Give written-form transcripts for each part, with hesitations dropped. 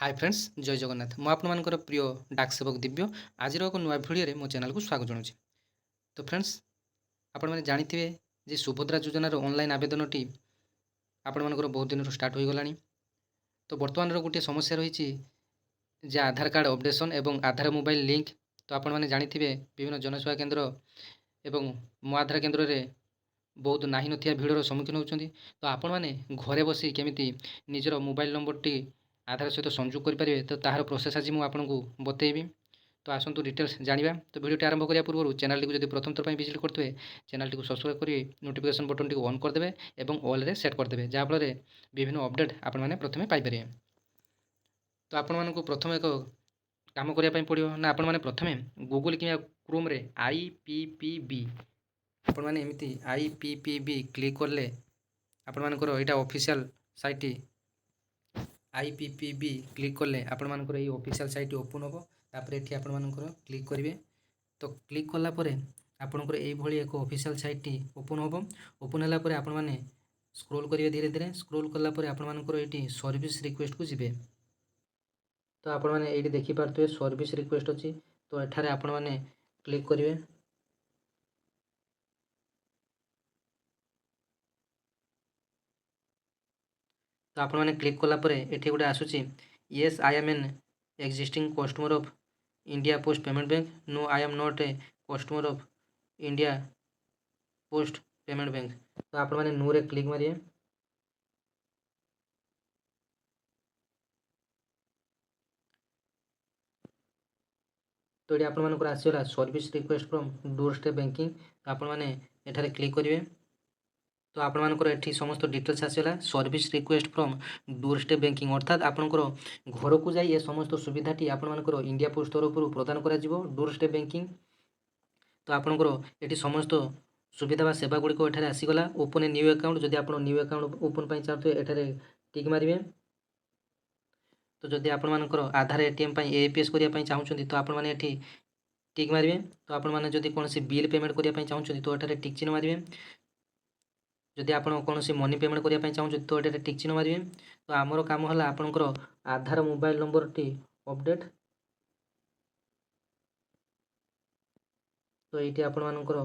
Hi friends जय जगन्नाथ मु आपनकर प्रिय डाक सेवक दिव्य आज एक नुआ भिडियो मो चैनल को स्वागत जनाऊँ। तो फ्रेंड्स आपण मैंने जानी जे सुभद्रा योजनार ऑनलाइन आवेदन टी आपण मानकर बहुत दिन स्टार्ट हो गलानी। तो बर्तमान गोटे समस्या रही जे आधार कार्ड अपडेशन एवं आधार मोबाइल लिंक। तो आपण मैंने जानी विभिन्न जनसेवा केन्द्र एवं मो आधार केन्द्र में बहुत नाही नथिया भिडर सम्मुखीन होती। तो आपण मैंने घरे बसी केमिति निजर मोबाइल नंबर टी आधार सहित संयोग करेंगे तो तार प्रोसेस आज मुझे आपको बतेबी। तो आसतु डिटेल्स जाना। तो वीडियो आरंभ करने पूर्व चैनल को जब प्रथम थर विजिट करते चैनल को सब्सक्राइब करेंगे, नोटिफिकेशन बटन टी ऑन करदे और ऑल रे सेट करदे जहाँफल विभिन्न अपडेट आपने प्रथम पाइपर। तो आपण को प्रथम एक काम करने पड़ो ना आपण मैंने प्रथम गूगल कि क्रोम रे IPPB आपण मैंने एमती IPPB क्लिक कले आपण मानकर यहाँ ऑफिशियल साइट IPPB क्लिक कले आपण मानकर ये ऑफिशियल साइट ओपन हम। तापर ये आपण मानकर क्लिक करेंगे। तो क्लिक कलापर आपणकर ये एक ऑफिशियल साइट ओपन हम। ओपन है आपण मैंने स्क्रॉल करेंगे धीरे धीरे। स्क्रॉल कलापर आपण मानकर ये सर्विस रिक्वेस्ट को जीवे। तो आपण मैंने ये देखिपे सर्विस रिक्वेस्ट अच्छी। तो एठारे आपण मैंने क्लिक करेंगे। तो आपण मैंने क्लिक कलापर ये गोटे आसूँ yes I am an existing customer of India post payment bank, no I am not a customer of India post payment bank. तो आपण मैंने नो रे क्लिक मारिए। तो ये आपण मानकर आसीगला service request from doorstep banking. तो आपण मैंने एठारे क्लिक करेंगे। तो आपण मानकर एठी समस्त डिटेल्स आसीगला service request from doorstep banking अर्थात आपणकर घर को जाई ए समस्त सुविधाटी आपण मानकर इंडिया पोस्ट तरफ प्रदान करा जिवो डोर स्टेप बैंकिंग। तो आपणकर एठी समस्त सुविधा बा सेवा गुड़िक एठारे आसीगला। ओपन ए न्यू अकाउंट जदि आपण न्यू अकाउंट ओपन पाई चाहते एठारे टिक मारिबे। तो जदि आपण मानकर आधार ATM पाई APS करिया पाई चाहुचंती तो आपण माने एठी टिक मारिबे। तो आपण माने जदि कोनोसी बिल पेमेंट करिया पाई चाहुचंती तो एठारे टिक चिन्ह मारिबे। जदि आपण कोनोसी मनी पेमेंट करिया पाई चाहुचंती तो एठारे टिक चिन्ह मारिबे। तो आमर काम होला आपणकर आधार मोबाइल नंबर टी अपडेट। तो ये आपण मानकर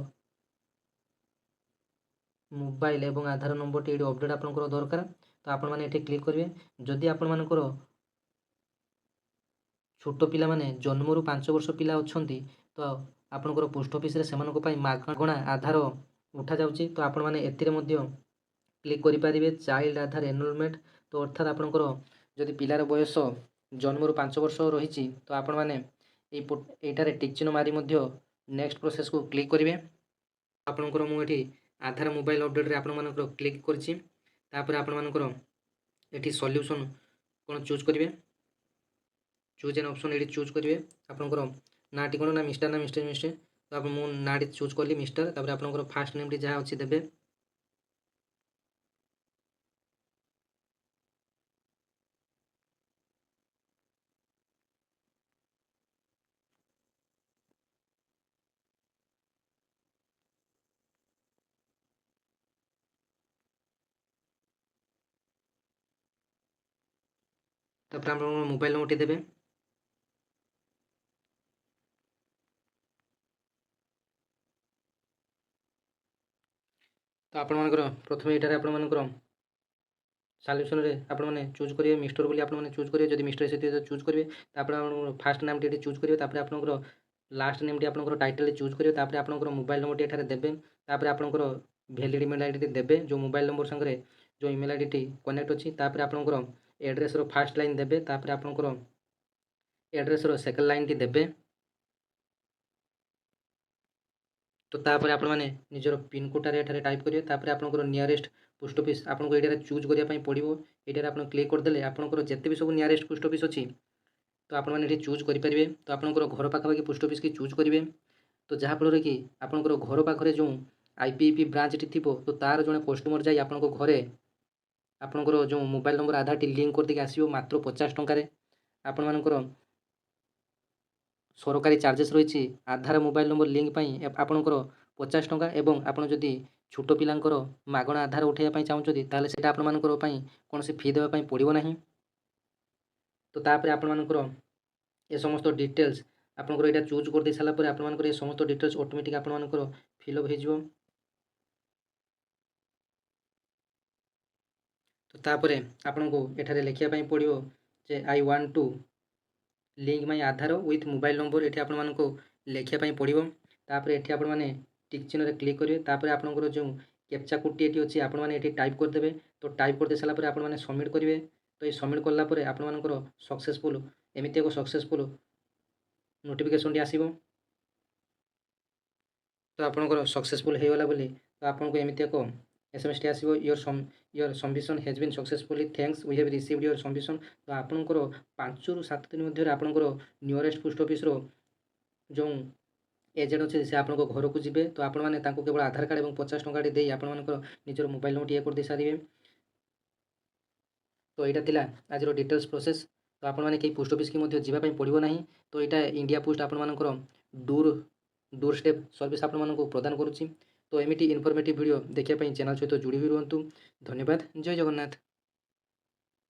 मोबाइल एवं आधार नंबर टी अपडेट आपनकर दरकार। तो आपण माने एठी क्लिक करेंगे। जदि आपण मानकर छोट पिला माने जन्मरू 5 वर्ष पिला अच्छी तो आपनकर पोस्ट ऑफिस रे सेमानको पाई मागणा आधार उठा जाउची। तो आपण माने एतिरे मध्य क्लिक करि पारिबे चाइल्ड आधार एनरोलमेंट। तो अर्थात आपनकर जदि पिलार बयस जन्मरू 5 वर्ष रही तो आपण माने एटारे टिक चिन्ह मारी मध्य नेक्स्ट प्रोसेस को क्लिक करेंगे। आपनकर मु एठी आधार मोबाइल अपडेट रे आपण मानकर क्लिक करछि। तापर आपण मानकर एठी सॉल्यूशन कोन चूज करेंगे। चूज एन ऑप्शन ये चूज करेंगे। आपनकर नाटी कौन ना मिस्टर मिस्टर। तो आप मु नाटी चूज कली मिस्टर। तापर आपनकर फास्ट नेम टी जहाँ अच्छी देबे। तापर आप मोबाइल नंबर टी देबे। तो आपण मानकर प्रथम एटारे आपण मानकर सॉल्यूशन रे आपण माने चूज करिवे मिस्टर बोली आपण माने चूज करिवे। जदि मिस्टर से चूज करिवे तापर आपण फास्ट नाम टी चूज करिवे। तापर आपनकर लास्ट नेम टी आपनकर टाइटल चूज करिवे। तापर आपनकर मोबाइल नंबर टी एठारे देबे। तापर आपनकर वैलिड ईमेल आईडी टी देबे जो मोबाइल नंबर संगे जो ईमेल आईडी टी कनेक्ट अछि। तापर आपनकर एड्रेस रो फर्स्ट लाइन देबे। तापर आपनकर एड्रेस रो सेकंड लाइन टी देबे। तो तापर आपण माने निजर पिन कोड एठारे टाइप करिवे। तापर आपनकर नियरेस्ट पोस्ट ऑफिस आपनको एठारे चूज करिया पई पड़िबो। एठारे आपण क्लिक कर देले आपनकर जत्ते भी सब नियरेस्ट पोस्ट ऑफिस अछि तो आपण माने एठी चूज करि परिबे। तो आपनकर घर पाखापाखि पोस्ट ऑफिस की चूज करिवे। तो जहाँ फल कि आपनकर घर पाखरे जो IPP ब्रांच टी थिबो तो तार जने कस्टमर जाई आपनको घरे आपनकर जो मोबाइल नंबर आधार टी लिंक कर देके आसीबो मात्र 50 टंका रे। आपण मानकर सरकारी चार्जेस रही आधार मोबाइल नंबर लिंक पाई आपनकर 50 टंका एवं आपन जदि छोट पिलांकर मागणा आधार उठाइबा चाहूँगी ताले सेटा आपण मानकर पई कोनोसी फी देबा पई पड़िबो नाही। तो तापर आपणमानकर ए समस्त डिटेल्स आपणकर एटा चूज कर दे साला पर आपणमानकर ए समस्त डिटेल्स ऑटोमेटिक आपणमानकर फिलअप हो जिवो। तो तापर आपनको एठारे लिखिया पई पड़िवो जे I want to link my Aadhaar with mobile number एठी आपणमानको लिखिया पई पड़िवो। तापर एठी आपण माने टिक चिन्ह रे क्लिक करिवे। तापर आपणकर जो कैप्चा कोड टी एठी अछि आपण माने एठी टाइप कर देबे। तो टाइप कर दे साला पर आपण माने सबमिट करिवे। तो ए सबमिट करला पर आपण मानकर सक्सेसफुल एमिति एको सक्सेसफुल नोटिफिकेशन टी आसीबो। तो आपणकर सक्सेसफुल हे गला बोली तो आपनको एमिति एको एसएमएस टी आसीबो your submission has been successfully thanks we have received your submission. तो आपणकर 5 रु 7 दिन मध्य आपणकर नियरेस्ट पोस्ट ऑफिस रो जो एजेंट अच्छे से आपको घर को जी तो आपण मैंने केवल आधार कार्ड और 50 टंका दे आपण निजर मोबाइल नंबर ये कर दे सारे। तो यहाँ थिला आज डिटेल्स प्रोसेस। तो आपण मैंने कई पोस्ट ऑफिस की जावाई पड़ो ना। तो यहाँ इंडिया पोस्ट आपर डोर स्टेप सर्विस आपण प्रदान करुच्ची। तो एमती इनफॉर्मेटिव वीडियो देखिए चैनल सहित जोड़ी भी रुहतु। धन्यवाद। जय जगन्नाथ।